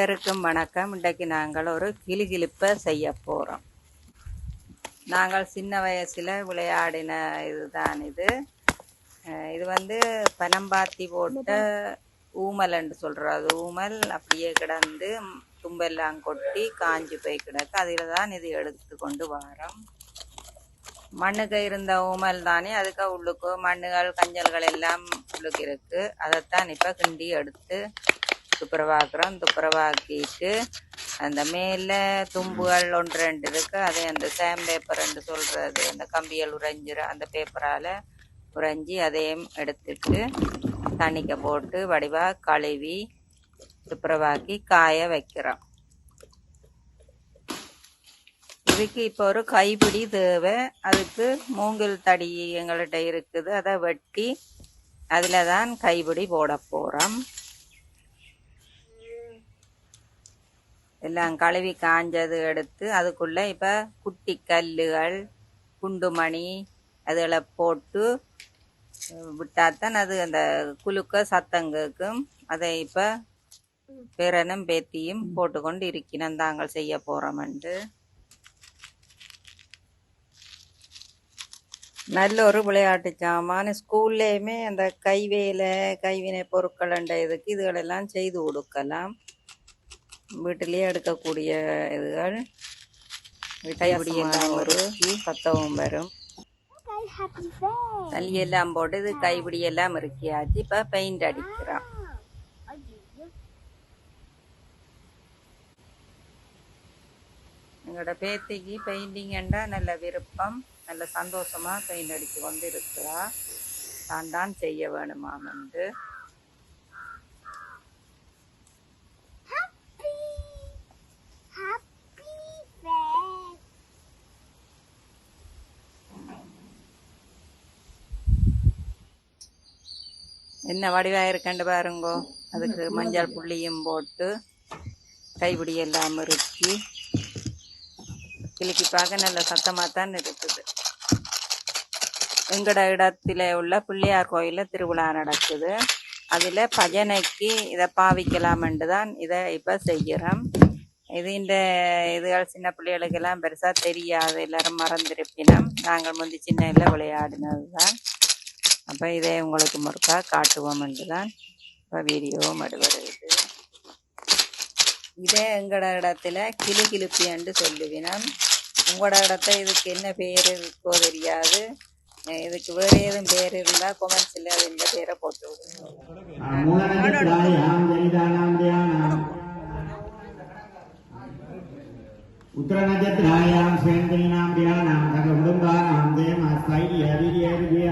அனைவருக்கும் வணக்கம். இன்றைக்கு நாங்கள் ஒரு கிளிகிழிப்பை செய்ய போகிறோம். நாங்கள் சின்ன வயசில் விளையாடின இதுதான் இது. இது வந்து பனம்பாத்தி போட்ட ஊமல் என்று சொல்கிறது. ஊமல் அப்படியே கிடந்து தும்பெல்லாம் கொட்டி காஞ்சி போய் கிடக்கு. அதில் தான் இது எடுத்து கொண்டு வரோம். மண்ணுக்கு இருந்த ஊமல் தானே, அதுக்கு உள்ளுக்கு மண்ணுகள் கஞ்சல்கள் எல்லாம் உள்ளுக்கு இருக்குது. அதைத்தான் இப்போ கிண்டி எடுத்து துப்புரவாக்குறோம். துப்புரவாக்கிட்டு அந்த மேலே தும்புகள் ஒன்று ரெண்டு இருக்கு, அதை அந்த சேம் பேப்பர் என்று சொல்கிறது, அந்த கம்பியல் உறைஞ்சிற அந்த பேப்பரால் உறைஞ்சி அதையும் எடுத்துட்டு தண்ணிக்க போட்டு வடிவாக கழுவி துப்புரவாக்கி காய வைக்கிறோம். இதுக்கு இப்போ ஒரு கைப்பிடி தேவை. அதுக்கு மூங்கில் தடி எங்கள்கிட்ட இருக்குது, அதை வெட்டி அதில் தான் கைப்பிடி போட போகிறோம். எல்லாம் கழுவி காஞ்சது எடுத்து அதுக்குள்ளே இப்போ குட்டி கல்லுகள் குண்டுமணி அதில் போட்டு விட்டாத்தான் அது அந்த குலுக்க சத்தம் கேட்கும். அதை இப்போ பேரனும் பேத்தியும் போட்டுக்கொண்டு இருக்கணும் தாங்கள் செய்ய போகிறோம்ண்டு. நல்ல ஒரு விளையாட்டு சாமான். ஸ்கூல்லேயுமே அந்த கைவினை பொருட்கள் இதுக்கு இதுகளெல்லாம் செய்து கொடுக்கலாம். வீட்டிலேயே எடுக்கக்கூடிய இதுகள். கைப்பிடி எல்லாம் ஒரு சத்தமும் வரும். தள்ளியெல்லாம் போட்டு இது கைப்பிடி எல்லாம் இருக்கியாச்சு. இப்போ பெயிண்ட் அடிக்கிறோம். எங்களோட பேத்திக்கு பெயிண்டிங்கண்டா நல்ல விருப்பம், நல்ல சந்தோஷமா பெயிண்ட் அடித்து கொண்டு இருக்கிறா. தான் செய்ய வேணுமாமண்டு. என்ன வடிவாக இருக்கண்டு பாருங்கோ. அதுக்கு மஞ்சள் புள்ளியும் போட்டு கைப்பிடி எல்லாம் இறுக்கி கிளிக்கி பார்க்க நல்ல சத்தமாக தான் இருக்குது. எங்கட இடத்துல உள்ள பிள்ளையார் கோயிலில் திருவிழா நடக்குது. அதில் பஜனைக்கு இதை பாவிக்கலாமென்று தான் இதை இப்போ செய்கிறோம். இந்த இதுகள் சின்ன பிள்ளைகளுக்கெல்லாம் பெருசாக தெரியாது, எல்லாரும் மறந்துருப்பினோம். நாங்கள் முந்தி சின்ன இல்லை விளையாடினது தான். அப்போ இதை உங்களுக்கு முறுக்கா காட்டுவோம் என்று தான் இப்போ வீடியோவும் வருகிறது. இதே எங்களோட இடத்துல கிளிகிழிப்பி என்று சொல்லுவினோம். உங்களோட இடத்துல இதுக்கு என்ன பேர் இருக்கோ தெரியாது. இதுக்கு வேறு ஏதும் பேர் இருந்தால் கொமெண்ட்ஸில் அது இந்த பேரை போட்டு उत्तरनद्यां स्वेन्दीनां ध्यानां तगुडुम्बानां देमस्थैर्यवीर्यैर्य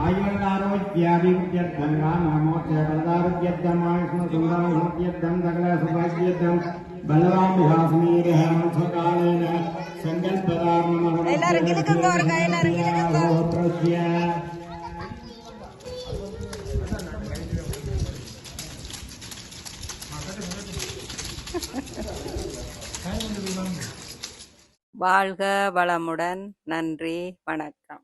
आयुर्नारोग्याभिवृद्ध्यर्थं रामोच्चवरदारोग्यद्धमायुष्मसुन्दरमुद्यद्धं सकलसुभाग्यद्धं बलवान् विहासमीरः मनसकालेन सङ्कल्पदार्ममहोत्रस्य வாழ்க வளமுடன். நன்றி, வணக்கம்.